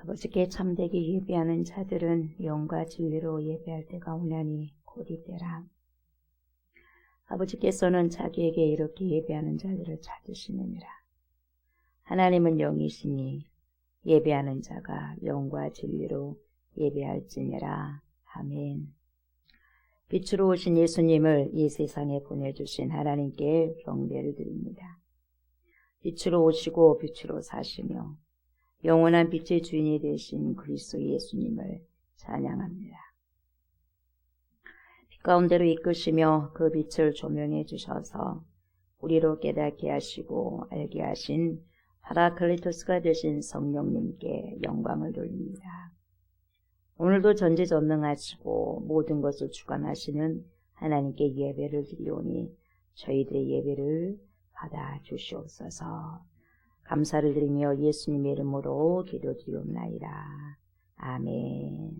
아버지께 참되게 예배하는 자들은 영과 진리로 예배할 때가 오냐니 곧 이때라. 아버지께서는 자기에게 이렇게 예배하는 자들을 찾으시느니라. 하나님은 영이시니 예배하는 자가 영과 진리로 예배할지니라. 아멘. 빛으로 오신 예수님을 이 세상에 보내주신 하나님께 경배를 드립니다. 빛으로 오시고 빛으로 사시며 영원한 빛의 주인이 되신 그리스도 예수님을 찬양합니다. 빛 가운데로 이끄시며 그 빛을 조명해 주셔서 우리로 깨닫게 하시고 알게 하신 파라클리토스가 되신 성령님께 영광을 돌립니다. 오늘도 전지전능하시고 모든 것을 주관하시는 하나님께 예배를 드리오니 저희들의 예배를 받아 주시옵소서. 감사를 드리며 예수님의 이름으로 기도드리옵나이다. 아멘.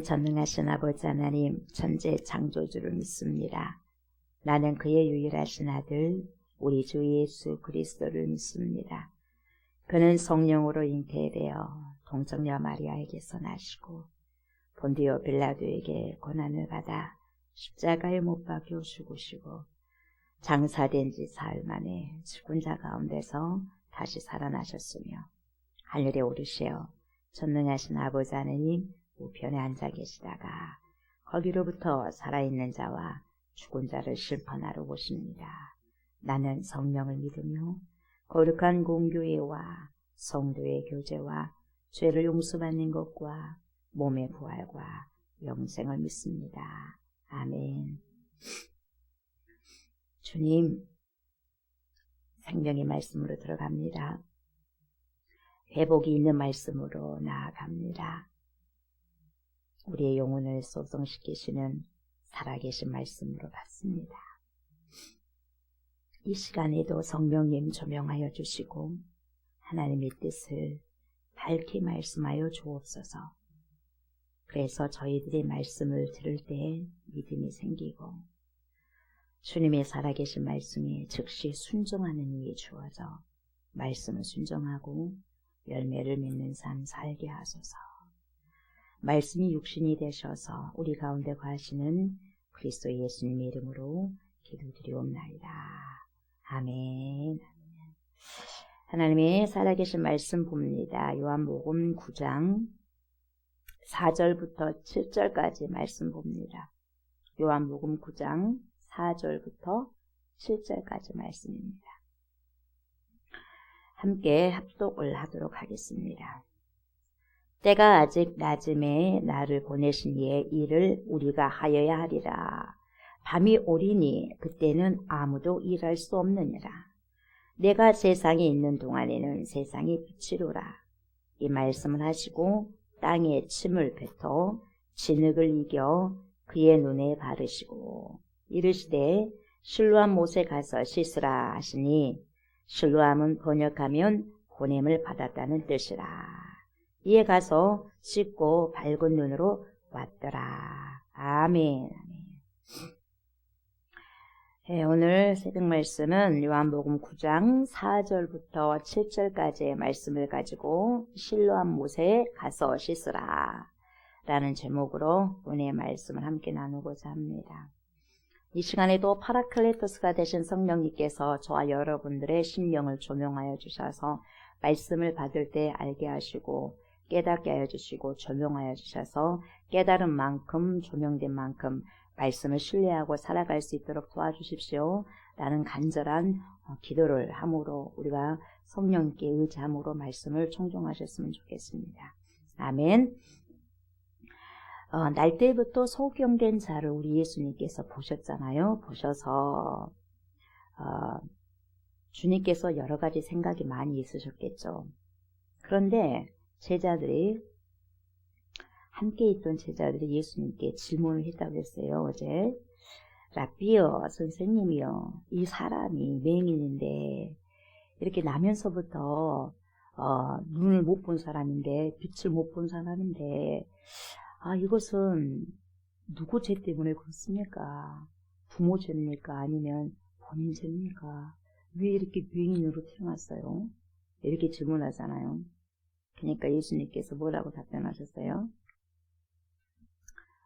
전능하신 아버지 하나님, 천재 창조주를 믿습니다. 나는 그의 유일하신 아들 우리 주 예수 그리스도를 믿습니다. 그는 성령으로 잉태되어 동정녀 마리아에게서 나시고 본디오 빌라도에게 고난을 받아 십자가에 못 박혀 죽으시고 장사된 지 사흘 만에 죽은 자 가운데서 다시 살아나셨으며 하늘에 오르시어 전능하신 아버지 하나님 우편에 앉아 계시다가 거기로부터 살아있는 자와 죽은 자를 심판하러 오십니다. 나는 성령을 믿으며 거룩한 공교회와 성도의 교제와 죄를 용서받는 것과 몸의 부활과 영생을 믿습니다. 아멘. 주님, 생명의 말씀으로 들어갑니다. 회복이 있는 말씀으로 나아갑니다. 우리의 영혼을 소성시키시는 살아계신 말씀으로 받습니다. 이 시간에도 성령님 조명하여 주시고 하나님의 뜻을 밝히 말씀하여 주옵소서. 그래서 저희들의 말씀을 들을 때 믿음이 생기고 주님의 살아계신 말씀에 즉시 순종하는 힘이 주어져 말씀을 순종하고 열매를 맺는 삶 살게 하소서. 말씀이 육신이 되셔서 우리 가운데 거하시는 그리스도 예수님의 이름으로 기도드리옵나이다. 아멘. 하나님의 살아계신 말씀 봅니다. 요한복음 9장 4절부터 7절까지 말씀 봅니다. 요한복음 9장 4절부터 7절까지 말씀입니다. 함께 합독을 하도록 하겠습니다. 때가 아직 낮음에 나를 보내신 이의 일을 우리가 하여야 하리라. 밤이 오리니 그때는 아무도 일할 수 없느니라. 내가 세상에 있는 동안에는 세상이 빛이로라. 이 말씀을 하시고 땅에 침을 뱉어 진흙을 이겨 그의 눈에 바르시고 이르시되 실로암 못에 가서 씻으라 하시니 실로암은 번역하면 보냄을 받았다는 뜻이라. 이에 가서 씻고 밝은 눈으로 왔더라. 아멘. 네, 오늘 새벽 말씀은 요한복음 9장 4절부터 7절까지의 말씀을 가지고 실로암 못에 가서 씻으라 라는 제목으로 오늘의 말씀을 함께 나누고자 합니다. 이 시간에도 파라클레토스가 되신 성령님께서 저와 여러분들의 심령을 조명하여 주셔서 말씀을 받을 때 알게 하시고 깨닫게 하여 주시고 조명하여 주셔서 깨달은 만큼 조명된 만큼 말씀을 신뢰하고 살아갈 수 있도록 도와주십시오. 라는 간절한 기도를 함으로 우리가 성령께 의지함으로 말씀을 청종하셨으면 좋겠습니다. 아멘. 날 때부터 소경된 자를 우리 예수님께서 보셨잖아요. 보셔서 주님께서 여러 가지 생각이 많이 있으셨겠죠. 그런데 제자들이 함께 있던 제자들이 예수님께 질문을 했다고 했어요. 어제 라비어 선생님이요, 이 사람이 맹인인데 이렇게 나면서부터 눈을 못 본 사람인데 빛을 못 본 사람인데 이것은 누구 죄 때문에 그렇습니까? 부모 죄입니까? 아니면 본인 죄입니까? 왜 이렇게 맹인으로 태어났어요? 이렇게 질문하잖아요. 그러니까 예수님께서 뭐라고 답변하셨어요?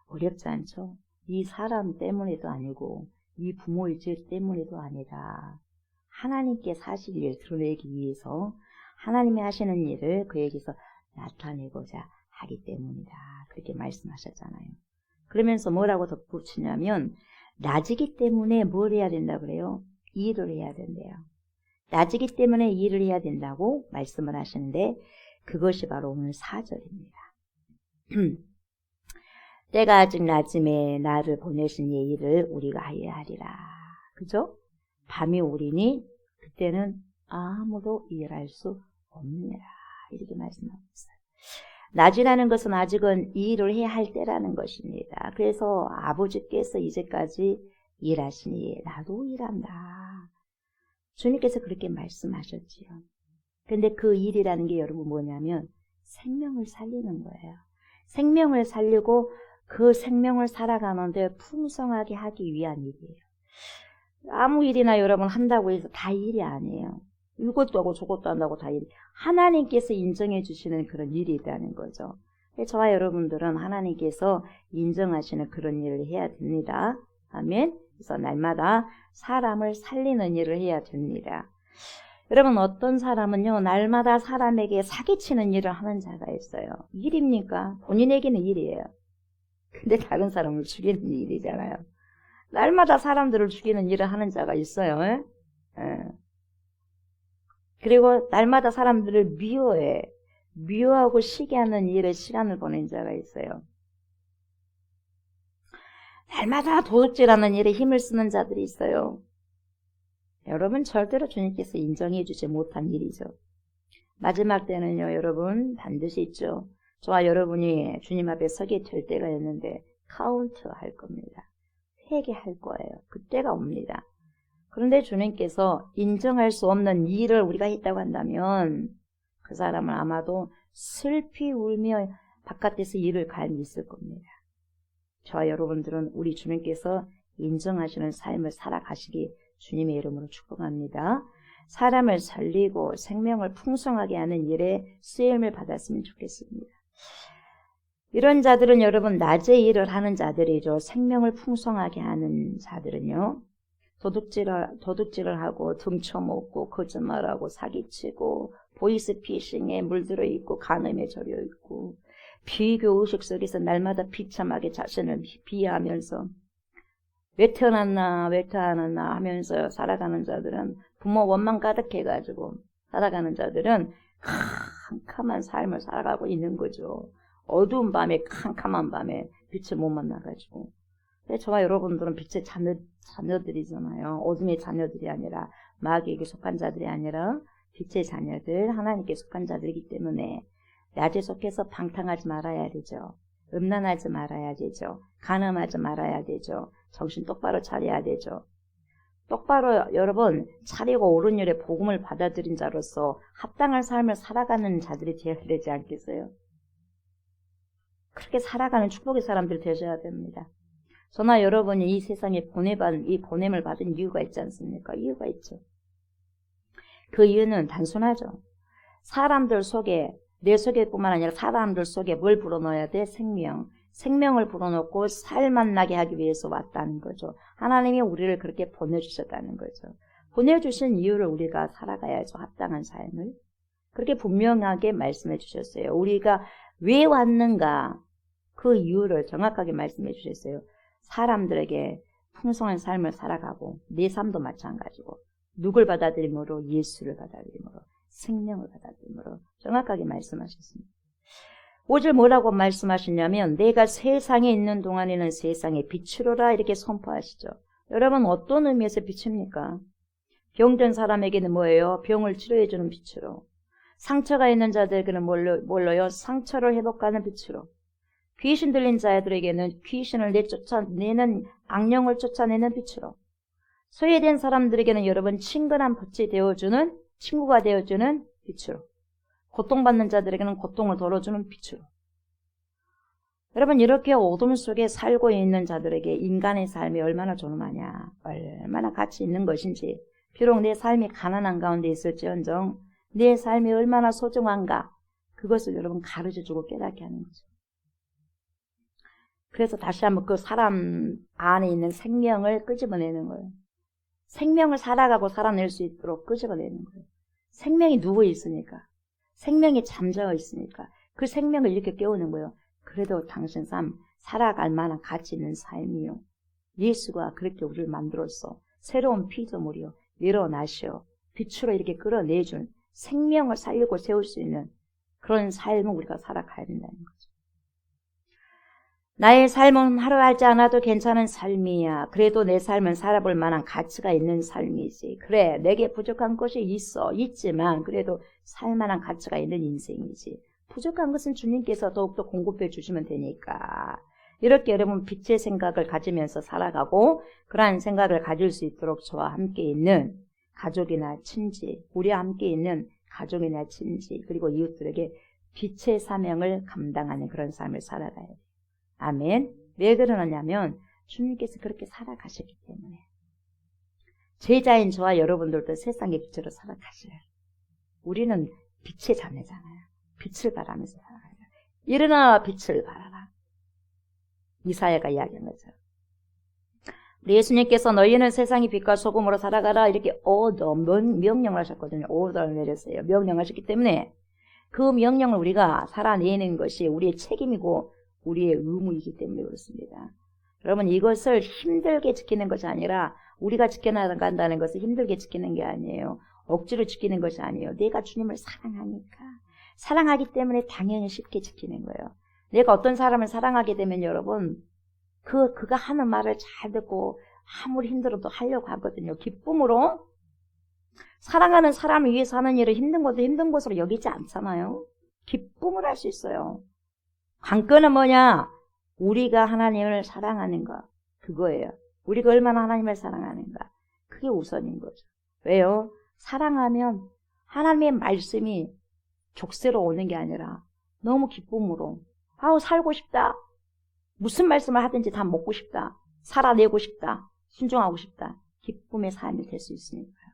어렵지 않죠? 이 사람 때문에도 아니고 이 부모의 죄 때문에도 아니라 하나님께 사실 일을 드러내기 위해서 하나님이 하시는 일을 그에게서 나타내고자 하기 때문이다. 그렇게 말씀하셨잖아요. 그러면서 뭐라고 덧붙이냐면 낮이기 때문에 뭘 해야 된다고 그래요? 일을 해야 된대요. 낮이기 때문에 일을 해야 된다고 말씀을 하시는데 그것이 바로 오늘 4절입니다. 때가 아직 낮음에 나를 보내신 이 일을 우리가 하여야 하리라. 그죠? 밤이 오리니 그때는 아무도 일할 수 없느니라. 이렇게 말씀하고 있어요. 낮이라는 것은 아직은 이 일을 해야 할 때라는 것입니다. 그래서 아버지께서 이제까지 일하시니 나도 일한다. 주님께서 그렇게 말씀하셨지요. 근데 그 일이라는 게 여러분 뭐냐면 생명을 살리는 거예요. 생명을 살리고 그 생명을 살아가는데 풍성하게 하기 위한 일이에요. 아무 일이나 여러분 한다고 해서 다 일이 아니에요. 이것도 하고 저것도 한다고 다 일. 하나님께서 인정해 주시는 그런 일이 있다는 거죠. 저와 여러분들은 하나님께서 인정하시는 그런 일을 해야 됩니다. 아멘. 그래서 날마다 사람을 살리는 일을 해야 됩니다. 여러분 어떤 사람은요 날마다 사람에게 사기치는 일을 하는 자가 있어요. 일입니까? 본인에게는 일이에요. 근데 다른 사람을 죽이는 일이잖아요. 날마다 사람들을 죽이는 일을 하는 자가 있어요. 그리고 날마다 사람들을 미워해. 미워하고 시기하는 일에 시간을 보낸 자가 있어요. 날마다 도둑질하는 일에 힘을 쓰는 자들이 있어요. 여러분 절대로 주님께서 인정해 주지 못한 일이죠. 마지막 때는요 여러분 반드시 있죠. 저와 여러분이 주님 앞에 서게 될 때가 있는데 카운트 할 겁니다. 회개할 거예요. 그때가 옵니다. 그런데 주님께서 인정할 수 없는 일을 우리가 했다고 한다면 그 사람은 아마도 슬피 울며 바깥에서 일을 갈미 있을 겁니다. 저와 여러분들은 우리 주님께서 인정하시는 삶을 살아가시기 주님의 이름으로 축복합니다. 사람을 살리고 생명을 풍성하게 하는 일에 쓰임을 받았으면 좋겠습니다. 이런 자들은 여러분 낮에 일을 하는 자들이죠. 생명을 풍성하게 하는 자들은요. 도둑질을 하고 등쳐먹고 거짓말하고 사기치고 보이스피싱에 물들어 있고 간음에 절여 있고 비교 의식 속에서 날마다 비참하게 자신을 비하하면서 왜 태어났나 하면서 살아가는 자들은 부모 원망 가득해가지고 살아가는 자들은 캄캄한 삶을 살아가고 있는 거죠. 어두운 밤에 캄캄한 밤에 빛을 못 만나가지고. 근데 저와 여러분들은 빛의 자녀들이잖아요. 어둠의 자녀들이 아니라 마귀에게 속한 자들이 아니라 빛의 자녀들, 하나님께 속한 자들이기 때문에 낮에 속해서 방탕하지 말아야 되죠. 음란하지 말아야 되죠. 간음하지 말아야 되죠. 정신 똑바로 차려야 되죠. 똑바로 여러분 차리고 옳은 일에 복음을 받아들인 자로서 합당한 삶을 살아가는 자들이 되어야 되지 않겠어요? 그렇게 살아가는 축복의 사람들 되셔야 됩니다. 저나 여러분이 이 세상에 이 보냄을 받은 이유가 있지 않습니까? 이유가 있죠. 그 이유는 단순하죠. 사람들 속에, 내 속에뿐만 아니라 사람들 속에 뭘 불어넣어야 돼? 생명을 불어넣고 살만 나게 하기 위해서 왔다는 거죠. 하나님이 우리를 그렇게 보내주셨다는 거죠. 보내주신 이유를 우리가 살아가야죠. 합당한 삶을. 그렇게 분명하게 말씀해 주셨어요. 우리가 왜 왔는가? 그 이유를 정확하게 말씀해 주셨어요. 사람들에게 풍성한 삶을 살아가고 내 삶도 마찬가지고 누굴 받아들임으로? 예수를 받아들임으로, 생명을 받아들임으로 정확하게 말씀하셨습니다. 5절 뭐라고 말씀하시냐면 내가 세상에 있는 동안에는 세상의 빛으로라 이렇게 선포하시죠. 여러분 어떤 의미에서 빛입니까? 병든 사람에게는 뭐예요? 병을 치료해주는 빛으로. 상처가 있는 자들에게는 뭘로요? 상처를 회복하는 빛으로. 귀신 들린 자들에게는 귀신을 내쫓아내는 악령을 쫓아내는 빛으로. 소외된 사람들에게는 여러분 친근한 빛이 되어주는 친구가 되어주는 빛으로. 고통받는 자들에게는 고통을 덜어주는 빛으로. 여러분 이렇게 어둠 속에 살고 있는 자들에게 인간의 삶이 얼마나 존엄하냐, 얼마나 가치 있는 것인지, 비록 내 삶이 가난한 가운데 있을지언정 내 삶이 얼마나 소중한가, 그것을 여러분 가르쳐주고 깨닫게 하는 거죠. 그래서 다시 한번 그 사람 안에 있는 생명을 끄집어내는 거예요. 생명을 살아가고 살아낼 수 있도록 끄집어내는 거예요. 생명이 누워 있으니까, 생명이 잠자어 있으니까 그 생명을 이렇게 깨우는 거예요. 그래도 당신 삶 살아갈 만한 가치 있는 삶이요. 예수가 그렇게 우리를 만들었어. 새로운 피조물이요. 일어나시오. 빛으로 이렇게 끌어내준 생명을 살리고 세울 수 있는 그런 삶을 우리가 살아가야 된다는 거죠. 나의 삶은 하루하지 않아도 괜찮은 삶이야. 그래도 내 삶은 살아볼 만한 가치가 있는 삶이지. 그래, 내게 부족한 것이 있지만 그래도 살만한 가치가 있는 인생이지. 부족한 것은 주님께서 더욱더 공급해 주시면 되니까. 이렇게 여러분 빛의 생각을 가지면서 살아가고 그러한 생각을 가질 수 있도록 저와 함께 있는 가족이나 친지, 우리와 함께 있는 가족이나 친지, 그리고 이웃들에게 빛의 사명을 감당하는 그런 삶을 살아가야 돼요. 아멘. 왜 그러냐면 주님께서 그렇게 살아가셨기 때문에. 제자인 저와 여러분들도 세상의 빛으로 살아가셔요. 우리는 빛의 자매잖아요. 빛을 발하면서 살아가요. 일어나 빛을 발하라. 이사야가 이야기한 거죠. 우리 예수님께서 너희는 세상의 빛과 소금으로 살아가라 이렇게 명령을 하셨거든요. 오더를 내렸어요. 명령하셨기 때문에 그 명령을 우리가 살아내는 것이 우리의 책임이고 우리의 의무이기 때문에 그렇습니다. 여러분 이것을 힘들게 지키는 것이 아니라 우리가 지켜나간다는 것을 힘들게 지키는 게 아니에요. 억지로 지키는 것이 아니에요. 내가 주님을 사랑하니까. 사랑하기 때문에 당연히 쉽게 지키는 거예요. 내가 어떤 사람을 사랑하게 되면 여러분 그가 하는 말을 잘 듣고 아무리 힘들어도 하려고 하거든요. 기쁨으로. 사랑하는 사람을 위해서 하는 일을 힘든 것으로 여기지 않잖아요. 기쁨을 할 수 있어요. 관건은 뭐냐? 우리가 하나님을 사랑하는 것. 그거예요. 우리가 얼마나 하나님을 사랑하는가. 그게 우선인 거죠. 왜요? 사랑하면 하나님의 말씀이 족쇄로 오는 게 아니라 너무 기쁨으로 아우 살고 싶다. 무슨 말씀을 하든지 다 먹고 싶다. 살아내고 싶다. 순종하고 싶다. 기쁨의 삶이 될 수 있으니까요.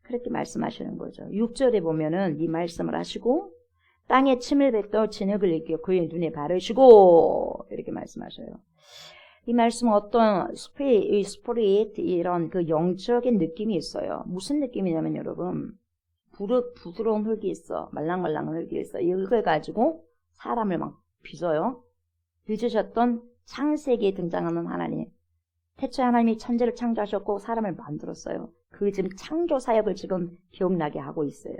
그렇게 말씀하시는 거죠. 6절에 보면은 이 말씀을 하시고 땅에 침을 뱉어 진흙을 일으켜 그의 눈에 바르시고 이렇게 말씀하셔요. 이 말씀은 어떤 스피릿 이런 그 영적인 느낌이 있어요. 무슨 느낌이냐면 여러분 부드러운 흙이 있어. 말랑말랑한 흙이 있어. 이 흙을 가지고 사람을 막 빚어요. 빚으셨던 창세기에 등장하는 하나님. 태초에 하나님이 천지를 창조하셨고 사람을 만들었어요. 그 지금 창조 사역을 지금 기억나게 하고 있어요.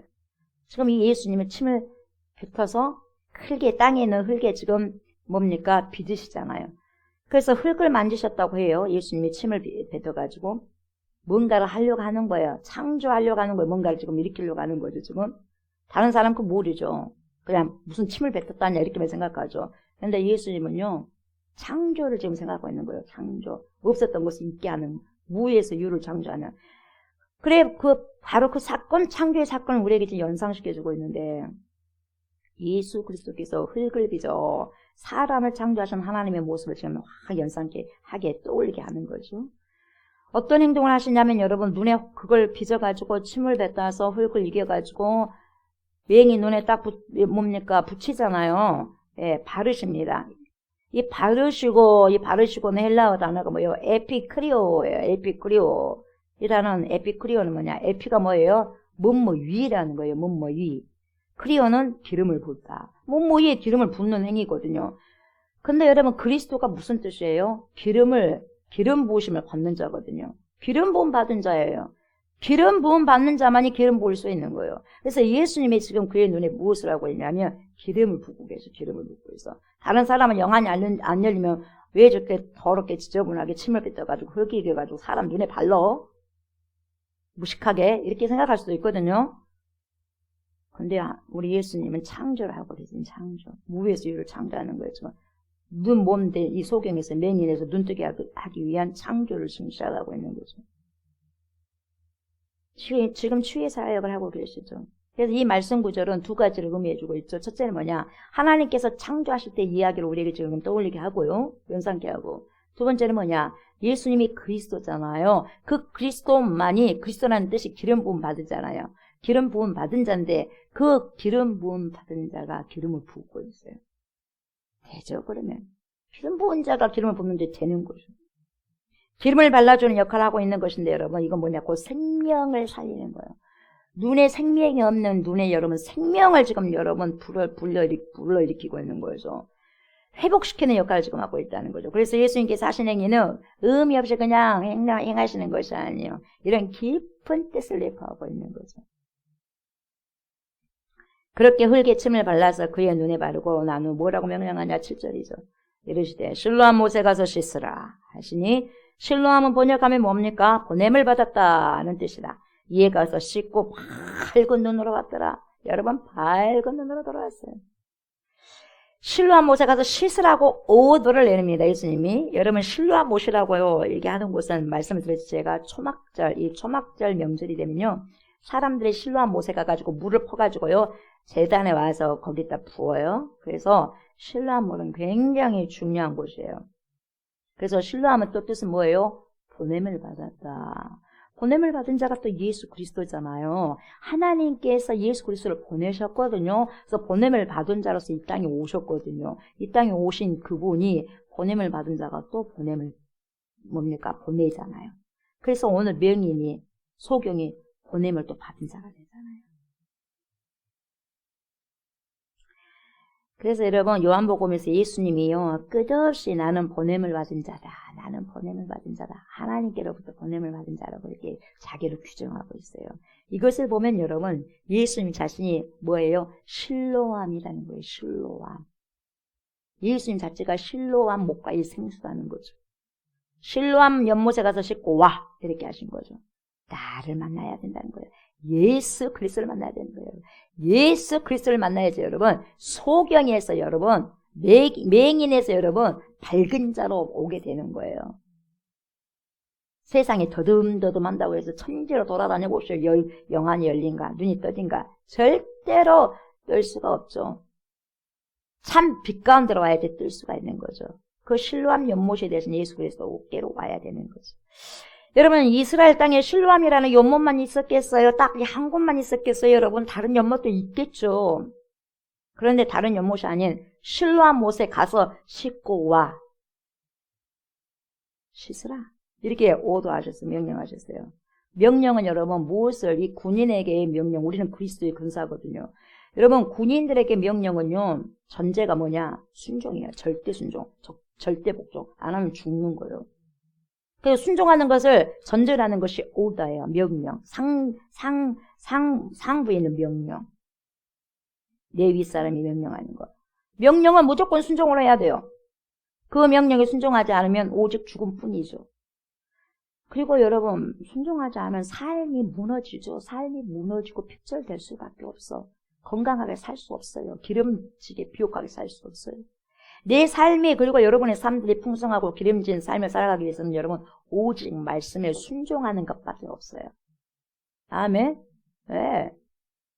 지금 이 예수님은 침을 뱉어서 흙에 땅에 있는 흙에 지금 뭡니까? 빚으시잖아요. 그래서 흙을 만지셨다고 해요. 예수님이 침을 뱉어가지고 뭔가를 하려고 하는 거예요. 창조하려고 하는 거예요. 뭔가를 지금 일으키려고 하는 거죠. 지금 다른 사람 그 모르죠. 그냥 무슨 침을 뱉었다냐 이렇게만 생각하죠. 그런데 예수님은요 창조를 지금 생각하고 있는 거예요. 창조. 없었던 것을 있게 하는, 무에서 유를 창조하는. 그래, 바로 그 사건, 창조의 사건을 우리에게 지금 연상시켜주고 있는데, 예수 그리스도께서 흙을 빚어 사람을 창조하신 하나님의 모습을 지금 확 연상케 하게 떠올리게 하는 거죠. 어떤 행동을 하시냐면 여러분, 눈에 그걸 빚어가지고 침을 뱉어서 흙을 이겨가지고, 맹이 눈에 딱 붙이잖아요. 예, 바르십니다. 이 바르시고는 헬라어 단어가 뭐예요? 에피크리오예요. 에피크리오. 이라는 에피크리오는 뭐냐? 에피가 뭐예요? 위라는 거예요. 위. 크리오는 기름을 붓다. 위에 기름을 붓는 행위거든요. 근데 여러분, 그리스도가 무슨 뜻이에요? 기름 부으심을 받는 자거든요. 기름 부음 받은 자예요. 기름 부음 받는 자만이 기름 부을 수 있는 거예요. 그래서 예수님이 지금 그의 눈에 무엇을 하고 있냐면 기름을 붓고 계셔. 기름을 붓고 있어. 다른 사람은 영안이 안 열리면 왜 저렇게 더럽게 지저분하게 침을 뱉어가지고 흙이 이겨가지고 사람 눈에 발러? 무식하게 이렇게 생각할 수도 있거든요. 근데 우리 예수님은 창조를 하고 계신 창조. 무에서 유를 창조하는 거죠. 이 소경에서 맹인에서 눈뜨게 하기 위한 창조를 지금 시작하고 있는 거죠. 지금 추의 사역을 하고 계시죠. 그래서 이 말씀 구절은 두 가지를 의미해주고 있죠. 첫째는 뭐냐? 하나님께서 창조하실 때 이야기를 우리에게 지금 떠올리게 하고요. 연상케 하고. 두 번째는 뭐냐? 예수님이 그리스도잖아요. 그 그리스도만이, 그리스도라는 뜻이 기름 부음 받으잖아요. 기름 부음 받은 자인데 그 기름 부음 받은 자가 기름을 부고 있어요. 되죠, 그러면. 기름 부은 자가 기름을 붓는데 되는 거죠. 기름을 발라주는 역할을 하고 있는 것인데 여러분, 이건 뭐냐고 생명을 살리는 거예요. 눈에 생명이 없는 눈에 여러분 생명을 지금 여러분 불러일으키고 있는 거죠. 회복시키는 역할을 지금 하고 있다는 거죠. 그래서 예수님께서 하신 행위는 의미 없이 그냥 행하시는 것이 아니에요. 이런 깊은 뜻을 내포하고 있는 거죠. 그렇게 흙에 침을 발라서 그의 눈에 바르고 난 후 뭐라고 명령하냐? 7절이죠. 이르시되 실로암 못에 가서 씻으라 하시니, 실로암은 번역하면 뭡니까? 보냄을 받았다는 뜻이다. 이에 가서 씻고 밝은 눈으로 왔더라. 여러분, 밝은 눈으로 돌아왔어요. 실로암 못에 가서 씻으라고 오도를 내립니다. 예수님이. 여러분, 실로암 못이라고요 얘기하는 곳은 말씀을 드렸지, 제가 이 초막절 명절이 되면요, 사람들이 실로암 못에 가가지고 물을 퍼가지고요 제단에 와서 거기다 부어요. 그래서 실로암 못은 굉장히 중요한 곳이에요. 그래서 실로암은 또 뜻은 뭐예요? 보냄을 받았다. 보냄을 받은 자가 또 예수 그리스도잖아요. 하나님께서 예수 그리스도를 보내셨거든요. 그래서 보냄을 받은 자로서 이 땅에 오셨거든요. 이 땅에 오신 그분이 보냄을 받은 자가 또 보냄을 보내잖아요. 그래서 오늘 명인이, 소경이 보냄을 또 받은 자가 되잖아요. 그래서 여러분, 요한복음에서 예수님이요, 끝없이 나는 보냄을 받은 자다. 나는 보냄을 받은 자다. 하나님께로부터 보냄을 받은 자라고 이렇게 자기를 규정하고 있어요. 이것을 보면 여러분, 예수님 자신이 뭐예요? 실로암이라는 거예요. 실로암. 예수님 자체가 실로암 목과의 생수라는 거죠. 실로암 연못에 가서 씻고 와. 이렇게 하신 거죠. 나를 만나야 된다는 거예요. 예수 그리스도를 만나야 되는 거예요. 예수 그리스도를 만나야지 여러분. 소경에서 여러분, 맹인에서 여러분 밝은 자로 오게 되는 거예요. 세상에 더듬더듬한다고 해서 천지로 돌아다니고 영안이 열린가, 눈이 떠진가? 절대로 뜰 수가 없죠. 참 빛 가운데로 와야 뜰 수가 있는 거죠. 그 실로암 연못에 대해서는 예수 그리스도 어깨로 와야 되는 거죠. 여러분, 이스라엘 땅에 실로암이라는 연못만 있었겠어요? 딱 한 곳만 있었겠어요? 여러분, 다른 연못도 있겠죠. 그런데 다른 연못이 아닌 실로암 못에 가서 씻고 와. 씻으라. 이렇게 오도하셨어요. 명령하셨어요. 명령은 여러분 무엇을 이 군인에게의 명령, 우리는 그리스도의 군사거든요. 여러분 군인들에게 명령은요 전제가 뭐냐? 순종이에요. 절대 순종, 절대 복종. 안 하면 죽는 거예요. 그래서 순종하는 것을 전제라는 것이 오다예요. 명령, 상부에 있는 명령. 내 윗사람이 명령하는 것. 명령은 무조건 순종을 해야 돼요. 그 명령에 순종하지 않으면 오직 죽음뿐이죠. 그리고 여러분 순종하지 않으면 삶이 무너지죠. 삶이 무너지고 핍절될 수밖에 없어. 건강하게 살 수 없어요. 기름지게 비옥하게 살 수 없어요. 내 삶이 그리고 여러분의 삶들이 풍성하고 기름진 삶을 살아가기 위해서는 여러분 오직 말씀에 순종하는 것밖에 없어요. 아멘. 네.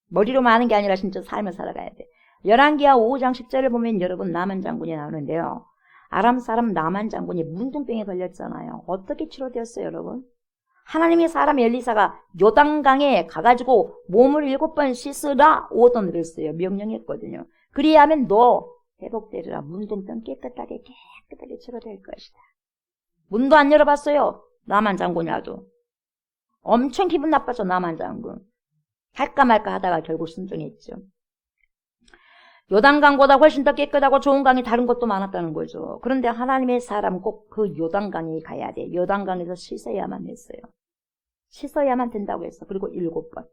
머리로만 하는 게 아니라 진짜 삶을 살아가야 돼. 열왕기하 5장 10절을 보면 여러분 나만 장군이 나오는데요. 아람 사람 나만 장군이 문둥병에 걸렸잖아요. 어떻게 치료되었어요, 여러분? 하나님의 사람 엘리사가 요단강에 가가지고 몸을 7번 씻으라 오던 그랬어요. 명령했거든요. 그리하면 너 회복되리라. 문둥병 깨끗하게 치료될 것이다. 문도 안 열어봤어요. 나만 장군이 와도. 엄청 기분 나빴죠, 나만 장군. 할까 말까 하다가 결국 순종했죠. 요단강보다 훨씬 더 깨끗하고 좋은 강이 다른 것도 많았다는 거죠. 그런데 하나님의 사람은 꼭 그 요단강에 가야 돼. 요단강에서 씻어야만 했어요. 씻어야만 된다고 했어. 그리고 7번.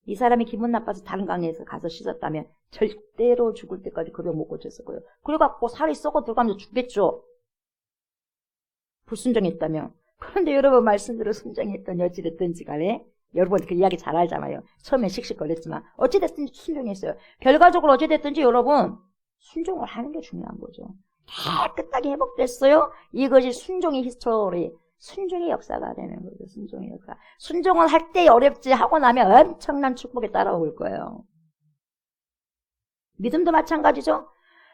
이 사람이 기분 나빠서 다른 강에서 가서 씻었다면 절대로 죽을 때까지 그 병 못 고쳤을 거예요. 그래갖고 살이 썩어 들어가면서 죽겠죠. 불순종했다면. 그런데 여러분 말씀대로 순종했더니 어찌됐든지 간에 여러분 그 이야기 잘 알잖아요. 처음엔 씩씩거렸지만 어찌됐든지 순종했어요. 결과적으로 어찌됐든지 여러분 순종을 하는 게 중요한 거죠. 깨끗하게 회복됐어요. 이것이 순종의 히스토리, 순종의 역사가 되는 거죠. 순종의 역사. 순종을 할 때 어렵지 하고 나면 엄청난 축복이 따라올 거예요. 믿음도 마찬가지죠.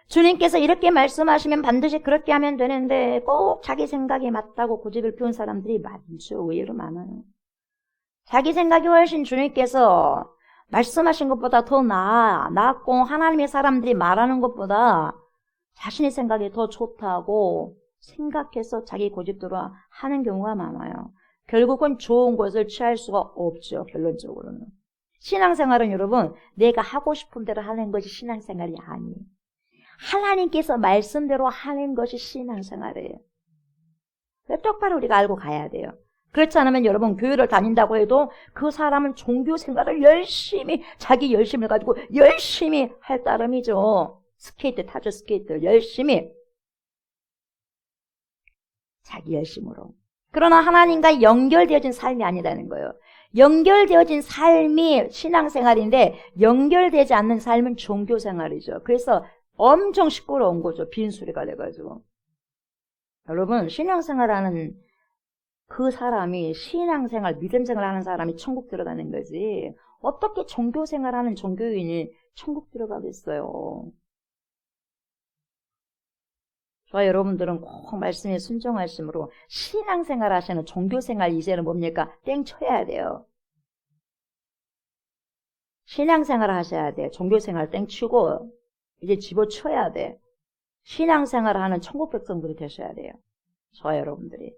주님께서 이렇게 말씀하시면 반드시 그렇게 하면 되는데 꼭 자기 생각이 맞다고 고집을 피운 사람들이 많죠. 의외로 많아요. 자기 생각이 훨씬 주님께서 말씀하신 것보다 더 낫고 하나님의 사람들이 말하는 것보다 자신의 생각이 더 좋다고 생각해서 자기 고집대로 하는 경우가 많아요. 결국은 좋은 것을 취할 수가 없죠. 결론적으로는. 신앙생활은 여러분 내가 하고 싶은 대로 하는 것이 신앙생활이 아니에요. 하나님께서 말씀대로 하는 것이 신앙생활이에요. 똑바로 우리가 알고 가야 돼요. 그렇지 않으면 여러분 교회를 다닌다고 해도 그 사람은 종교생활을 열심히 자기 열심을 가지고 열심히 할 따름이죠. 스케이트 타죠. 스케이트 열심히 자기 열심으로. 그러나 하나님과 연결되어진 삶이 아니라는 거예요. 연결되어진 삶이 신앙생활인데 연결되지 않는 삶은 종교생활이죠. 그래서 엄청 시끄러운 거죠. 빈소리가 돼가지고. 여러분 신앙생활하는 그 사람이 신앙생활, 믿음생활 하는 사람이 천국 들어가는 거지. 어떻게 종교생활하는 종교인이 천국 들어가겠어요. 저와 여러분들은 꼭 말씀에 순종하심으로 신앙생활 하시는 종교생활 이제는 뭡니까? 땡 쳐야 돼요. 신앙생활 하셔야 돼요. 종교생활 땡 치고 이제 집어쳐야 돼. 신앙생활 하는 천국 백성들이 되셔야 돼요. 저와 여러분들이.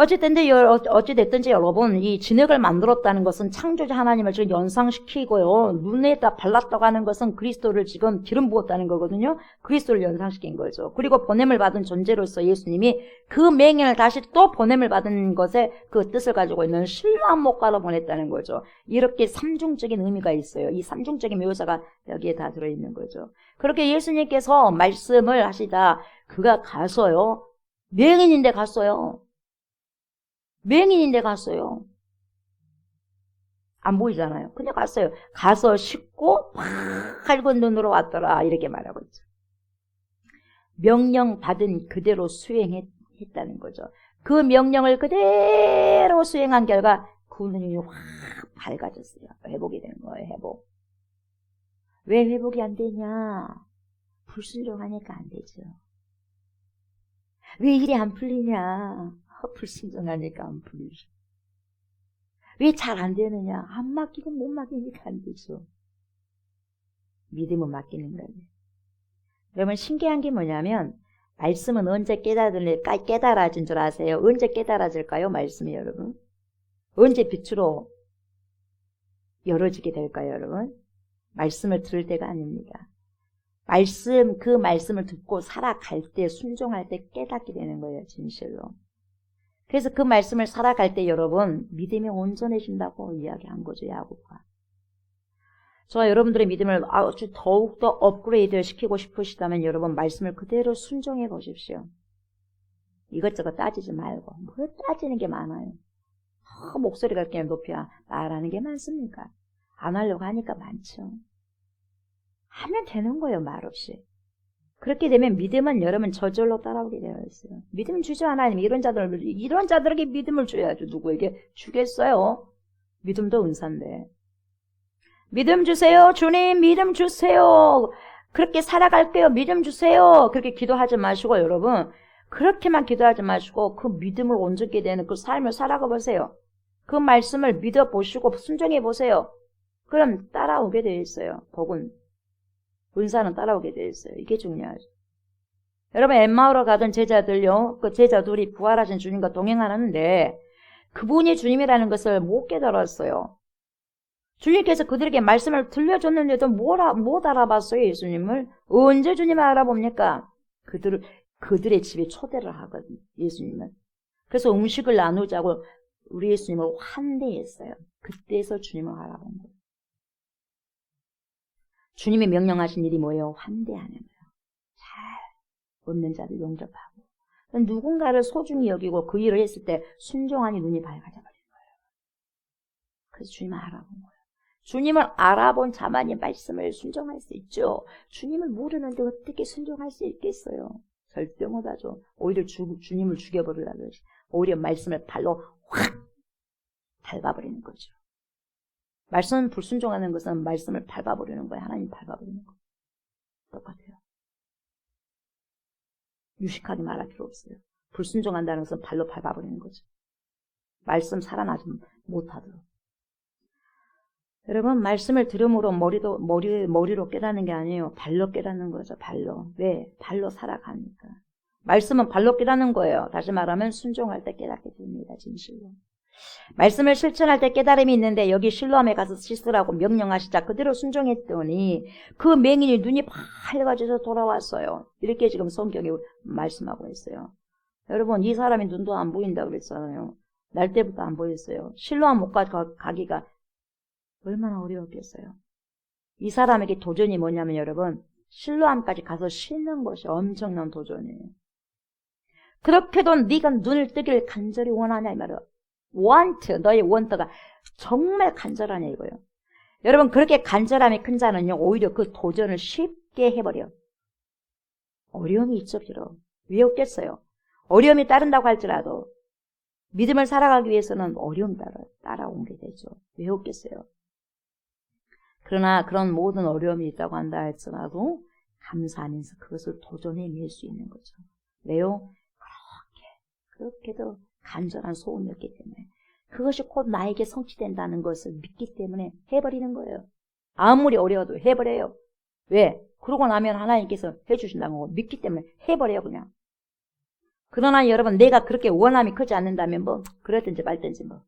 어찌됐든지 여러분, 이 진흙을 만들었다는 것은 창조자 하나님을 지금 연상시키고요. 눈에다 발랐다고 하는 것은 그리스도를 지금 기름 부었다는 거거든요. 그리스도를 연상시킨 거죠. 그리고 보냄을 받은 존재로서 예수님이 그 맹인을 다시 또 보냄을 받은 것에 그 뜻을 가지고 있는 실로암 목가로 보냈다는 거죠. 이렇게 삼중적인 의미가 있어요. 이 삼중적인 묘사가 여기에 다 들어있는 거죠. 그렇게 예수님께서 말씀을 하시다 그가 가서요. 맹인인데 갔어요. 맹인인데 갔어요. 안 보이잖아요. 근데 갔어요. 가서 씻고 밝은 눈으로 왔더라. 이렇게 말하고 있죠. 명령 받은 그대로 수행했다는 거죠. 그 명령을 그대로 수행한 결과 그 눈이 확 밝아졌어요. 회복이 되는 거예요. 회복. 왜 회복이 안 되냐? 불순종하니까 안 되죠. 왜 일이 안 풀리냐? 불순종하니까 안 풀리죠. 왜 잘 안 되느냐? 안 맡기고 못 맡기니까 안 되죠. 믿음은 맡기는 거예요. 여러분 신기한 게 뭐냐면 말씀은 언제 깨달아진 줄 아세요? 언제 깨달아질까요? 말씀이 여러분. 언제 빛으로 열어지게 될까요, 여러분? 말씀을 들을 때가 아닙니다. 그 말씀을 듣고 살아갈 때, 순종할 때 깨닫게 되는 거예요, 진실로. 그래서 그 말씀을 살아갈 때 여러분, 믿음이 온전해진다고 이야기한 거죠, 야곱과. 저와 여러분들의 믿음을 아주 더욱더 업그레이드 시키고 싶으시다면 여러분, 말씀을 그대로 순종해 보십시오. 이것저것 따지지 말고, 뭐 따지는 게 많아요. 목소리가 이렇게 높여야 말하는 게 많습니까? 안 하려고 하니까 많죠. 하면 되는 거예요, 말없이. 그렇게 되면 믿음은 여러분 저절로 따라오게 되어 있어요. 믿음 주죠, 하나님. 이런 자들에게 믿음을 줘야죠. 누구에게 주겠어요? 믿음도 은사인데. 믿음 주세요. 주님, 믿음 주세요. 그렇게 살아갈게요. 믿음 주세요. 그렇게 기도하지 마시고, 여러분. 그렇게만 기도하지 마시고, 그 믿음을 온전히 되는 그 삶을 살아가 보세요. 그 말씀을 믿어보시고, 순종해 보세요. 그럼 따라오게 되어 있어요. 복은. 은사는 따라오게 되어 있어요. 이게 중요하죠. 여러분, 엠마오로 가던 제자들요, 그 제자 둘이 부활하신 주님과 동행하는데, 그분이 주님이라는 것을 못 깨달았어요. 주님께서 그들에게 말씀을 들려줬는데도 못 알아봤어요, 예수님을. 언제 주님을 알아봅니까? 그들의 집에 초대를 하거든요, 예수님을. 그래서 음식을 나누자고 우리 예수님을 환대했어요. 그때서 주님을 알아본 거예요. 주님이 명령하신 일이 뭐예요? 환대하는 거예요. 잘 없는 자를 용접하고. 누군가를 소중히 여기고 그 일을 했을 때 순종하니 눈이 밝아져 버리는 거예요. 그래서 주님을 알아본 거예요. 주님을 알아본 자만이 말씀을 순종할 수 있죠. 주님을 모르는데 어떻게 순종할 수 있겠어요? 절대 못하죠. 오히려 주님을 죽여버리려고 그러지. 오히려 말씀을 발로 확 밟아버리는 거죠. 말씀 불순종하는 것은 말씀을 밟아버리는 거예요. 하나님 밟아버리는 거예요. 똑같아요. 유식하게 말할 필요 없어요. 불순종한다는 것은 발로 밟아버리는 거죠. 말씀 살아나지 못하도록. 여러분, 말씀을 들음으로 머리로 깨닫는 게 아니에요. 발로 깨닫는 거죠. 발로. 왜? 발로 살아가니까. 말씀은 발로 깨닫는 거예요. 다시 말하면 순종할 때 깨닫게 됩니다. 진실로. 말씀을 실천할 때 깨달음이 있는데 여기 실로암에 가서 씻으라고 명령하시자 그대로 순종했더니 그 맹인이 눈이 밝아져서 돌아왔어요. 이렇게 지금 성경이 말씀하고 있어요. 여러분, 이 사람이 눈도 안 보인다고 그랬잖아요. 날 때부터 안 보였어요. 실로암 못 가기가 얼마나 어려웠겠어요. 이 사람에게 도전이 뭐냐면 여러분, 실로암까지 가서 씻는 것이 엄청난 도전이에요. 그렇게도 네가 눈을 뜨길 간절히 원하냐 이 말이에요. 너의 원터가 정말 간절하냐 이거예요. 여러분, 그렇게 간절함이 큰 자는요, 오히려 그 도전을 쉽게 해버려. 어려움이 있죠, 비록. 왜 없겠어요? 어려움이 따른다고 할지라도 믿음을 살아가기 위해서는 어려움이 따라오게 되죠. 왜 없겠어요? 그러나 그런 모든 어려움이 있다고 한다 할지라도 감사하면서 그것을 도전해낼 수 있는 거죠. 왜요? 그렇게도 간절한 소원이었기 때문에 그것이 곧 나에게 성취된다는 것을 믿기 때문에 해버리는 거예요. 아무리 어려워도 해버려요. 왜? 그러고 나면 하나님께서 해주신다는 거 믿기 때문에 해버려요, 그냥. 그러나 여러분, 내가 그렇게 원함이 크지 않는다면 뭐 그랬든지 말든지 뭐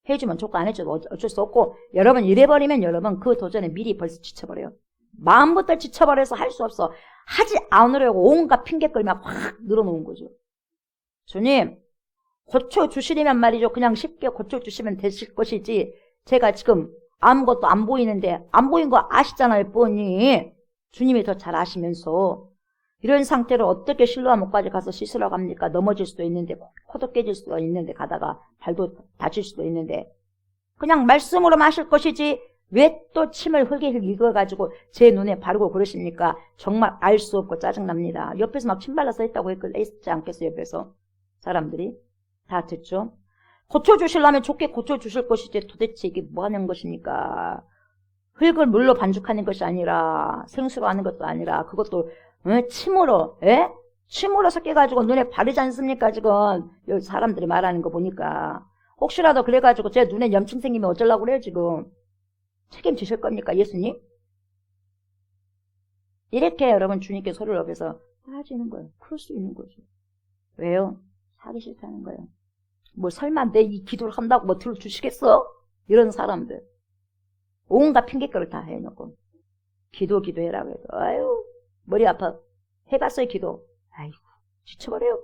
해주면 좋고 안 해줘도 어쩔 수 없고, 여러분 이래버리면 여러분 그 도전에 미리 벌써 지쳐버려요. 마음부터 지쳐버려서 할 수 없어. 하지 않으려고 온갖 핑계거리만 확 늘어놓은 거죠. 주님, 고쳐주시려면 말이죠. 그냥 쉽게 고쳐주시면 되실 것이지, 제가 지금 아무것도 안 보이는데, 안 보인 거 아시잖아요, 뻔히. 주님이 더 잘 아시면서. 이런 상태로 어떻게 실로암 목까지 가서 씻으러 갑니까? 넘어질 수도 있는데, 코도 깨질 수도 있는데, 가다가 발도 다칠 수도 있는데. 그냥 말씀으로 마실 것이지, 왜 또 침을 흙에 익어가지고 제 눈에 바르고 그러십니까? 정말 알 수 없고 짜증납니다. 옆에서 막 침 발라서 했지 않겠어요, 옆에서? 사람들이. 다 듣죠? 고쳐주시려면 좋게 고쳐주실 것이지 도대체 이게 뭐 하는 것입니까? 흙을 물로 반죽하는 것이 아니라, 생수로 하는 것도 아니라, 그것도 침으로, 침으로 섞여가지고 눈에 바르지 않습니까? 지금 여기 사람들이 말하는 거 보니까. 혹시라도 그래가지고 제 눈에 염증 생기면 어쩌려고 그래요, 지금? 책임지실 겁니까, 예수님? 이렇게 여러분 주님께 소리를 높여서 빠지는 거예요. 그럴 수 있는 거죠. 왜요? 하기 싫다는 거예요. 뭐 설마 내 이 기도를 한다고 뭐 들어주시겠어? 이런 사람들. 온갖 핑계거를 다 해놓고 기도해라고 해도 아유 머리 아파. 해봤어요 기도. 아이고 지쳐버려요.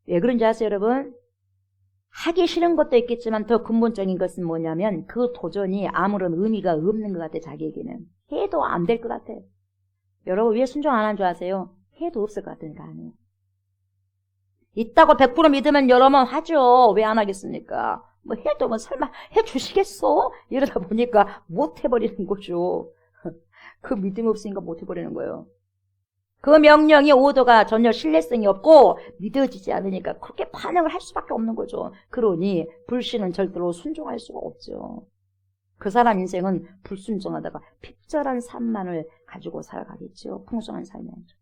왜 그런지 아세요 여러분? 하기 싫은 것도 있겠지만 더 근본적인 것은 뭐냐면 그 도전이 아무런 의미가 없는 것 같아. 자기에게는 해도 안 될 것 같아. 여러분 왜 순종 안 하는 줄 아세요? 해도 없을 것 같으니까 안 해요. 있다고 100% 믿으면 여러분 하죠. 왜 안 하겠습니까? 뭐 해도 뭐 설마 해주시겠어? 이러다 보니까 못 해버리는 거죠. 그 믿음이 없으니까 못 해버리는 거예요. 그 명령의 오도가 전혀 신뢰성이 없고 믿어지지 않으니까 그렇게 반응을 할 수밖에 없는 거죠. 그러니 불신은 절대로 순종할 수가 없죠. 그 사람 인생은 불순종하다가 핍절한 삶만을 가지고 살아가겠죠. 풍성한 삶이 아니죠.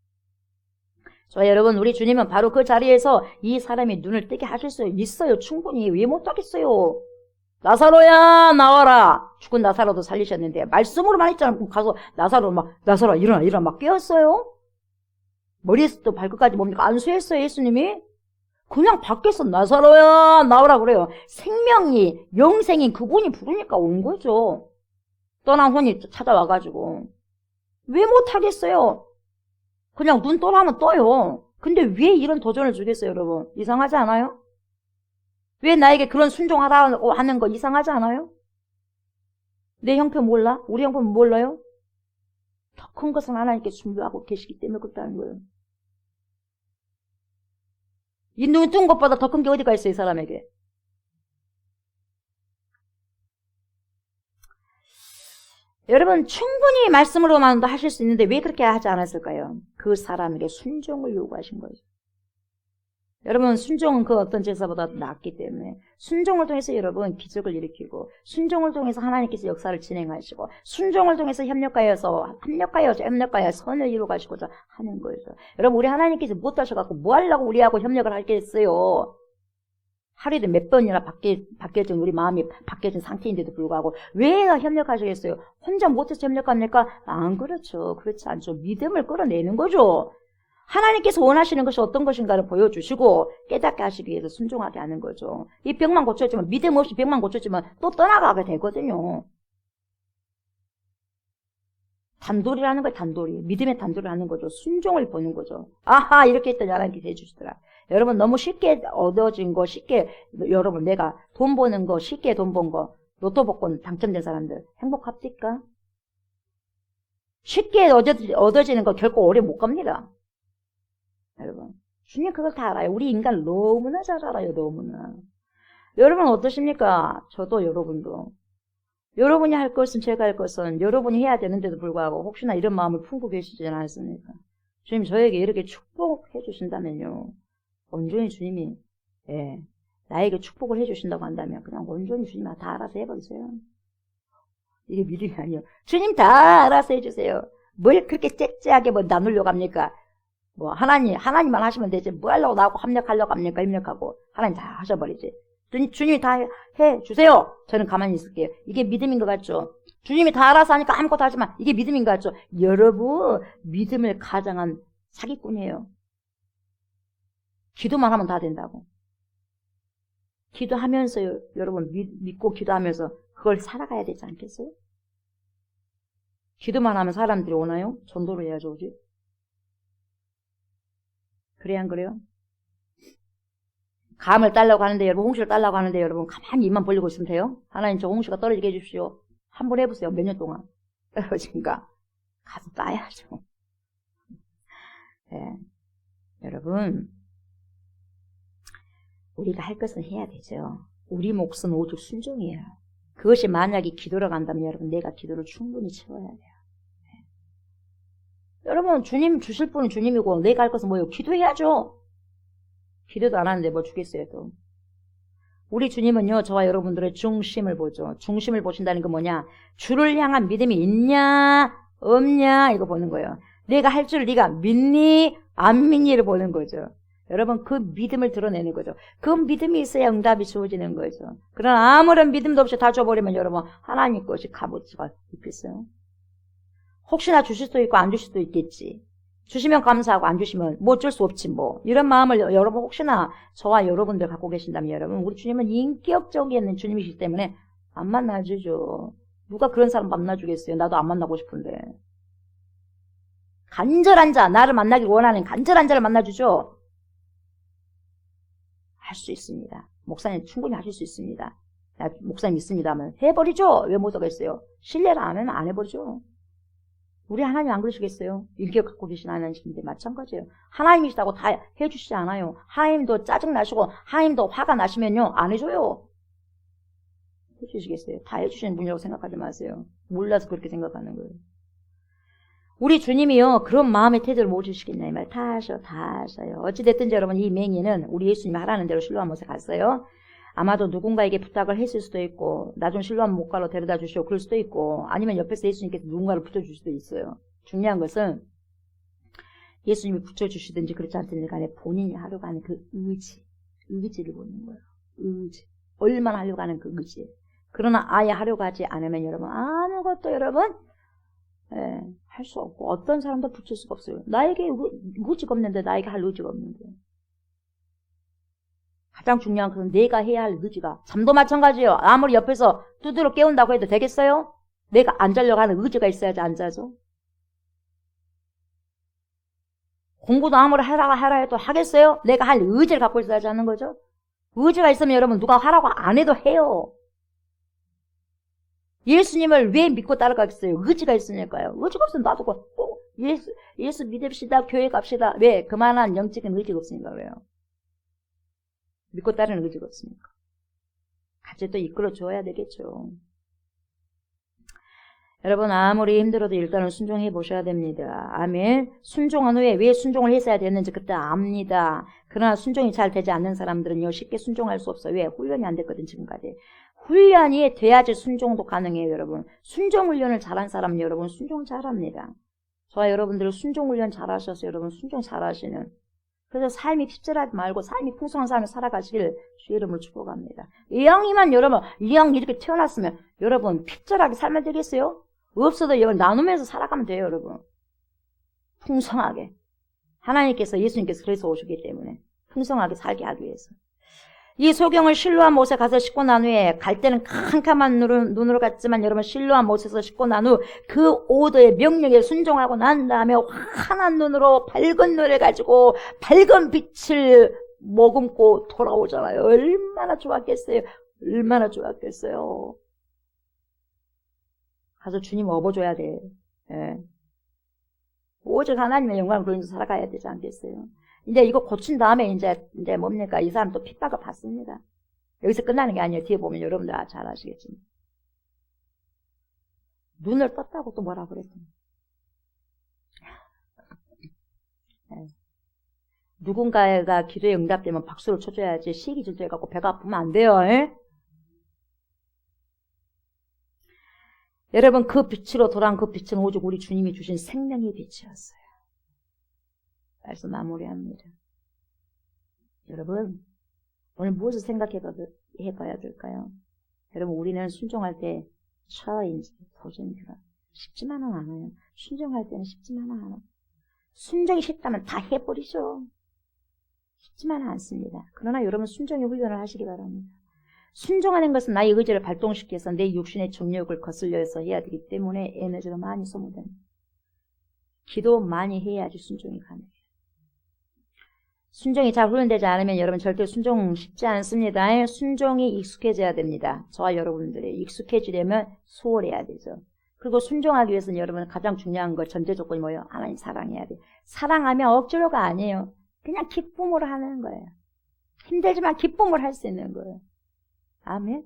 여러분 우리 주님은 바로 그 자리에서 이 사람이 눈을 뜨게 하실 수 있어요. 충분히. 왜 못하겠어요. 나사로야 나와라. 죽은 나사로도 살리셨는데 말씀으로만 했잖아. 가서 나사로야 일어나 막 깨웠어요. 머리에서부터 발끝까지 뭡니까? 안수했어요 예수님이. 그냥 밖에서 나사로야 나오라 그래요. 생명이 영생인 그분이 부르니까 온 거죠. 떠난 혼이 찾아와가지고. 왜 못하겠어요? 그냥 눈 떠라 하면 떠요. 근데 왜 이런 도전을 주겠어요 여러분? 이상하지 않아요? 왜 나에게 그런 순종하라고 하는 거 이상하지 않아요? 내 형편 몰라? 우리 형편 몰라요? 더 큰 것은 하나님께 준비하고 계시기 때문에 그렇다는 거예요. 이 눈 뜬 것보다 더 큰 게 어디가 있어요 이 사람에게? 여러분 충분히 말씀으로만도 하실 수 있는데 왜 그렇게 하지 않았을까요? 그 사람에게 순종을 요구하신 거죠. 여러분 순종은 그 어떤 제사보다 낫기 때문에 순종을 통해서 여러분 기적을 일으키고 순종을 통해서 하나님께서 역사를 진행하시고 순종을 통해서 협력하여 선을 이루어가시고자 하는 거죠. 여러분 우리 하나님께서 못 하셔갖고 뭐 하려고 우리하고 협력을 하겠어요? 하루에도 몇 번이나 바뀌어진 우리 마음이 바뀌어진 상태인데도 불구하고 왜 협력하시겠어요? 혼자 못해서 협력합니까? 안 그렇죠. 그렇지 않죠. 믿음을 끌어내는 거죠. 하나님께서 원하시는 것이 어떤 것인가를 보여주시고 깨닫게 하시기 위해서 순종하게 하는 거죠. 이 병만 고쳐지면 믿음 없이 병만 고쳐지면 또 떠나가게 되거든요. 단돌이라는 거예요. 단돌이. 믿음의 단돌을 하는 거죠. 순종을 보는 거죠. 아하 이렇게 했더니 하나님께서 해주시더라. 여러분 너무 쉽게 얻어진 거 여러분 내가 돈 버는 거 쉽게 돈 번 거 로또 복권 당첨된 사람들 행복합니까? 쉽게 얻어지는 거 결코 오래 못 갑니다. 여러분 주님 그걸 다 알아요. 우리 인간 너무나 잘 알아요. 너무나. 여러분 어떠십니까? 저도 여러분도. 여러분이 할 것은 제가 할 것은 여러분이 해야 되는데도 불구하고 혹시나 이런 마음을 품고 계시지 않습니까? 주님 저에게 이렇게 축복해 주신다면요. 온전히 주님이 나에게 축복을 해주신다고 한다면 그냥 온전히 주님 다 알아서 해버리세요. 이게 믿음이 아니에요. 주님 다 알아서 해주세요. 뭘 그렇게 째째하게 뭐 나누려고 합니까? 뭐 하나님만 하시면 되지 뭐 하려고 나하고 협력하려고 합니까? 협력하고 하나님 다 하셔버리지. 주님이 다 해주세요. 저는 가만히 있을게요. 이게 믿음인 것 같죠? 주님이 다 알아서 하니까 아무것도 하지만 이게 믿음인 것 같죠? 여러분 믿음을 가장한 사기꾼이에요. 기도만 하면 다 된다고. 기도하면서요. 여러분 믿고 기도하면서 그걸 살아가야 되지 않겠어요? 기도만 하면 사람들이 오나요? 전도를 해야죠. 오지? 그래야 안 그래요? 감을 따려고 하는데 여러분 홍시를 따려고 하는데 여러분 가만히 입만 벌리고 있으면 돼요? 하나님 저 홍시가 떨어지게 해주십시오. 한번 해보세요. 몇 년 동안 떨어진가? 가서 따야죠. 네. 여러분 우리가 할 것은 해야 되죠. 우리 몫은 오직 순종이에요. 그것이 만약에 기도로 간다면 여러분 내가 기도를 충분히 채워야 돼요. 네. 여러분 주님 주실 분은 주님이고 내가 할 것은 뭐예요? 기도해야죠. 기도도 안 하는데 뭐 주겠어요 또. 우리 주님은요 저와 여러분들의 중심을 보죠. 중심을 보신다는 건 뭐냐? 주를 향한 믿음이 있냐 없냐 이거 보는 거예요. 내가 할 줄 네가 믿니 안 믿니를 보는 거죠. 여러분 그 믿음을 드러내는 거죠. 그 믿음이 있어야 응답이 주어지는 거죠. 그러나 아무런 믿음도 없이 다 줘버리면 여러분 하나님 것이 값어치가 있겠어요? 혹시나 주실 수도 있고 안 주실 수도 있겠지. 주시면 감사하고 안 주시면 뭐 어쩔 수 없지 뭐. 이런 마음을 여러분 혹시나 저와 여러분들 갖고 계신다면 여러분 우리 주님은 인격적인 주님이시기 때문에 안 만나주죠. 누가 그런 사람 만나주겠어요. 나도 안 만나고 싶은데. 간절한 자, 나를 만나길 원하는 간절한 자를 만나주죠. 할 수 있습니다. 목사님 충분히 하실 수 있습니다. 목사님 있습니다 하면 해버리죠. 왜 못하겠어요? 신뢰를 안 하면 안 해버리죠. 우리 하나님 안 그러시겠어요? 인격 갖고 계신 하나님이신데 마찬가지예요. 하나님이시다고 다 해주시지 않아요. 하나님도 짜증나시고 하나님도 화가 나시면요 안 해줘요. 해주시겠어요? 다 해주시는 분이라고 생각하지 마세요. 몰라서 그렇게 생각하는 거예요. 우리 주님이요 그런 마음의 태도를 못 주시겠냐 이 말. 다 하셔요. 어찌됐든지 여러분 이 맹인은 우리 예수님이 하라는 대로 실로암 못에 갔어요. 아마도 누군가에게 부탁을 했을 수도 있고 나 좀 실로암 못가로 데려다 주시오 그럴 수도 있고 아니면 옆에서 예수님께서 누군가를 붙여줄 수도 있어요. 중요한 것은 예수님이 붙여주시든지 그렇지 않든지 간에 본인이 하려고 하는 그 의지를 보는 거예요. 의지. 얼마나 하려고 하는 그 의지. 그러나 아예 하려고 하지 않으면 여러분 아무것도 여러분 할 수 없고 어떤 사람도 붙일 수가 없어요. 나에게 의지가 없는데 나에게 할 의지가 없는데. 가장 중요한 것은 내가 해야 할 의지가. 잠도 마찬가지예요. 아무리 옆에서 두드러 깨운다고 해도 되겠어요? 내가 안 자려고 하는 의지가 있어야지 안 자죠. 공부도 아무리 하라 해도 하겠어요? 내가 할 의지를 갖고 있어야지 하는 거죠. 의지가 있으면 여러분 누가 하라고 안 해도 해요. 예수님을 왜 믿고 따라가겠어요? 의지가 있으니까요. 의지가 없으면 놔두고 예수 믿읍시다. 교회 갑시다. 왜? 그만한 영적인 의지가 없으니까 그래요. 믿고 따르는 의지가 없으니까. 같이 또 이끌어 줘야 되겠죠. 여러분 아무리 힘들어도 일단은 순종해 보셔야 됩니다. 아멘. 순종한 후에 왜 순종을 했어야 됐는지 그때 압니다. 그러나 순종이 잘 되지 않는 사람들은요 쉽게 순종할 수 없어요. 왜? 훈련이 안 됐거든 지금까지. 훈련이 돼야지 순종도 가능해요 여러분. 순종 훈련을 잘한 사람은 여러분 순종 잘합니다. 저와 여러분들 순종 훈련 잘하셔서 여러분 순종 잘하시는 그래서 삶이 핍절하지 말고 삶이 풍성한 삶을 살아가시길 주의 이름으로 축복합니다. 이왕이만 여러분 이왕 이렇게 태어났으면 여러분 핍절하게 살면 되겠어요? 없어도 여러분 나누면서 살아가면 돼요 여러분. 풍성하게. 하나님께서 예수님께서 그래서 오셨기 때문에 풍성하게 살게 하기 위해서. 이 소경을 실로암 못에 가서 싣고 난 후에 갈 때는 캄캄한 눈으로 갔지만 여러분 실로암 못에서 싣고 난 후 그 오더의 명령에 순종하고 난 다음에 환한 눈으로 밝은 눈을 가지고 밝은 빛을 머금고 돌아오잖아요. 얼마나 좋았겠어요. 얼마나 좋았겠어요. 가서 주님 업어줘야 돼. 예. 오직 하나님의 영광을 그리면서 살아가야 되지 않겠어요. 이제 이거 고친 다음에 이제 뭡니까? 이 사람 또 핍박을 받습니다. 여기서 끝나는 게 아니에요. 뒤에 보면 여러분들 잘 아시겠지만. 눈을 떴다고 또 뭐라 그랬더니. 네. 누군가가 기도에 응답되면 박수를 쳐줘야지 시기 질투해갖고 배가 아프면 안 돼요. 에? 여러분 그 빛으로 돌아온 그 빛은 오직 우리 주님이 주신 생명의 빛이었어요. 그래서 마무리합니다. 여러분 오늘 무엇을 생각해봐야 될까요? 여러분 우리는 순종할 때 처인지 도전이가 쉽지만은 않아요. 순종할 때는 쉽지만은 않아요. 순종이 쉽다면 다 해버리죠. 쉽지만은 않습니다. 그러나 여러분 순종의 훈련을 하시기 바랍니다. 순종하는 것은 나의 의지를 발동시켜서 내 육신의 정욕을 거슬려서 해야 되기 때문에 에너지가 많이 소모됩니다. 기도 많이 해야지 순종이 가능해요. 순종이 잘 훈련되지 않으면 여러분 절대 순종 쉽지 않습니다. 순종이 익숙해져야 됩니다. 저와 여러분들이 익숙해지려면 수월해야 되죠. 그리고 순종하기 위해서는 여러분 가장 중요한 거 전제 조건이 뭐예요? 하나님 사랑해야 돼요. 사랑하면 억지로가 아니에요. 그냥 기쁨으로 하는 거예요. 힘들지만 기쁨을 할 수 있는 거예요. 아멘.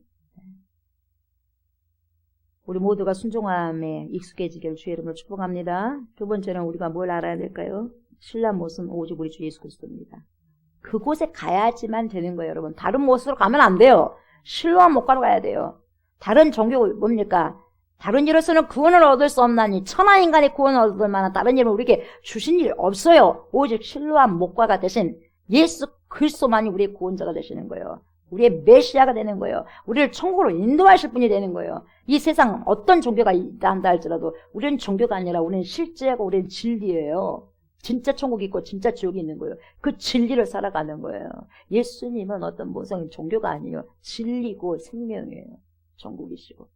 우리 모두가 순종함에 익숙해지기를 주의 이름으로 축복합니다. 두 번째는 우리가 뭘 알아야 될까요? 신뢰한 모습은 오직 우리 주 예수 그리스도입니다. 그곳에 가야지만 되는 거예요, 여러분. 다른 모습으로 가면 안 돼요. 신뢰한 목가로 가야 돼요. 다른 종교 뭡니까? 다른 일로서는 구원을 얻을 수 없나니 천하 인간의 구원을 얻을 만한 다른 일은 우리에게 주신 일이 없어요. 오직 신뢰한 목과가 되신 예수 그리스도만이 우리의 구원자가 되시는 거예요. 우리의 메시아가 되는 거예요. 우리를 천국으로 인도하실 분이 되는 거예요. 이 세상 어떤 종교가 있다 한다 할지라도 우리는 종교가 아니라 우리는 실제하고 우리는 진리예요. 진짜 천국이 있고 진짜 지옥이 있는 거예요. 그 진리를 살아가는 거예요. 예수님은 어떤 모성 종교가 아니에요. 진리고 생명이에요. 천국이시고.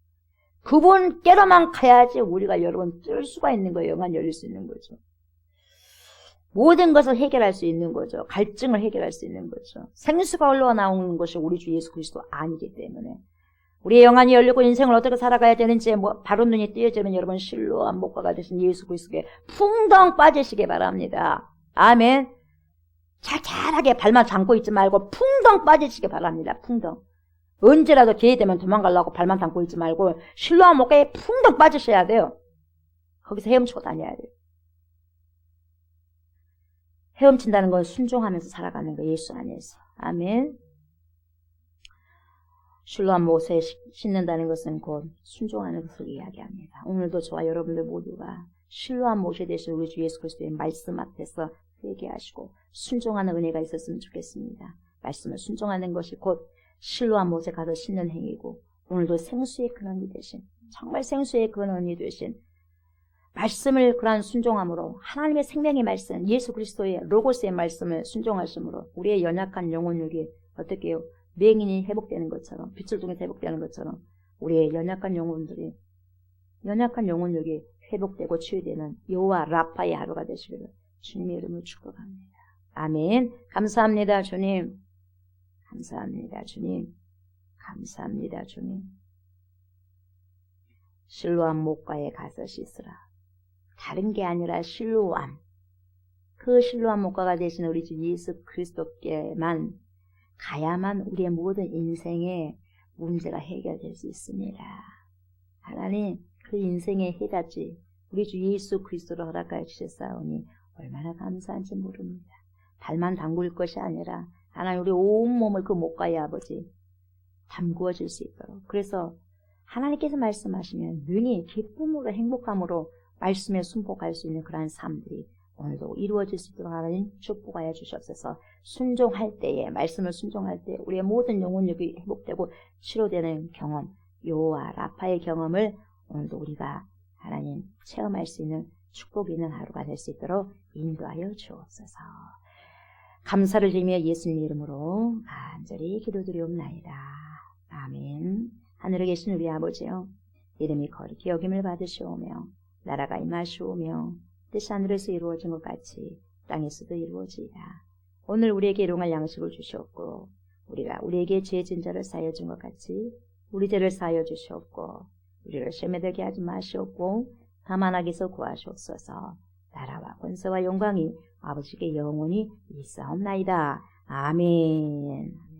그분께로만 가야지 우리가 여러분 뜰 수가 있는 거예요. 영안 열릴 수 있는 거죠. 모든 것을 해결할 수 있는 거죠. 갈증을 해결할 수 있는 거죠. 생수가 흘러나오는 것이 우리 주 예수 그리스도 아니기 때문에 우리의 영안이 열리고 인생을 어떻게 살아가야 되는지 바로 눈이 띄어지는 여러분 실로암 목과가 되신 예수 그리스도께 풍덩 빠지시기 바랍니다. 아멘. 잘잘하게 발만 담고 있지 말고 풍덩 빠지시기 바랍니다. 풍덩. 언제라도 기회 되면 도망가려고 발만 담고 있지 말고 실로암 목과에 풍덩 빠지셔야 돼요. 거기서 헤엄치고 다녀야 돼요. 헤엄친다는 건 순종하면서 살아가는 거 예수 안에서. 아멘. 실로암 못에 씻는다는 것은 곧 순종하는 것을 이야기합니다. 오늘도 저와 여러분들 모두가 실로암 못이 되신 우리 주 예수 그리스도의 말씀 앞에서 회개하시고 순종하는 은혜가 있었으면 좋겠습니다. 말씀을 순종하는 것이 곧 실로암 못에 가서 씻는 행위고 오늘도 생수의 근원이 되신 정말 생수의 근원이 되신 말씀을 그러한 순종함으로 하나님의 생명의 말씀 예수 그리스도의 로고스의 말씀을 순종하심으로 우리의 연약한 영혼력이 어떻게 해요? 맹인이 회복되는 것처럼 빛을 통해서 회복되는 것처럼 우리의 연약한 영혼력이 회복되고 치유되는 여호와 라파의 하루가 되시기를 주님의 이름으로 축복합니다. 아멘. 감사합니다 주님. 감사합니다 주님. 감사합니다 주님. 실로암 목가에 가서 씻으라. 다른 게 아니라 실로암. 그 실로암 목가가 되신 우리 주 예수 그리스도께만 가야만 우리의 모든 인생의 문제가 해결될 수 있습니다. 하나님 그 인생의 해답지 우리 주 예수 그리스도로 허락하여 주셨사오니 얼마나 감사한지 모릅니다. 발만 담글 것이 아니라 하나님 우리 온몸을 그 목가에 아버지 담그어 줄 수 있도록 그래서 하나님께서 말씀하시면 능히 기쁨으로 행복함으로 말씀에 순복할 수 있는 그러한 삶들이 오늘도 이루어질 수 있도록 하나님 축복하여 주시옵소서. 순종할 때에 말씀을 순종할 때 우리의 모든 영혼력이 회복되고 치료되는 경험 여호와 라파의 경험을 오늘도 우리가 하나님 체험할 수 있는 축복 있는 하루가 될 수 있도록 인도하여 주옵소서. 감사를 드리며 예수님 이름으로 간절히 기도드리옵나이다. 아멘. 하늘에 계신 우리 아버지여 이름이 거룩히 여김을 받으시오며 나라가 임하시오며 뜻이 하늘에서 이루어진 것 같이 땅에서도 이루어지이다. 오늘 우리에게 일용할 양식을 주시옵고 우리가 우리에게 죄 진 자를 사하여 준 것 같이 우리 죄를 사하여 주시옵고 우리를 시험에 들게 하지 마시옵고 다만 악에서 구하시옵소서. 나라와 권세와 영광이 아버지께 영원히 있사옵나이다. 아멘.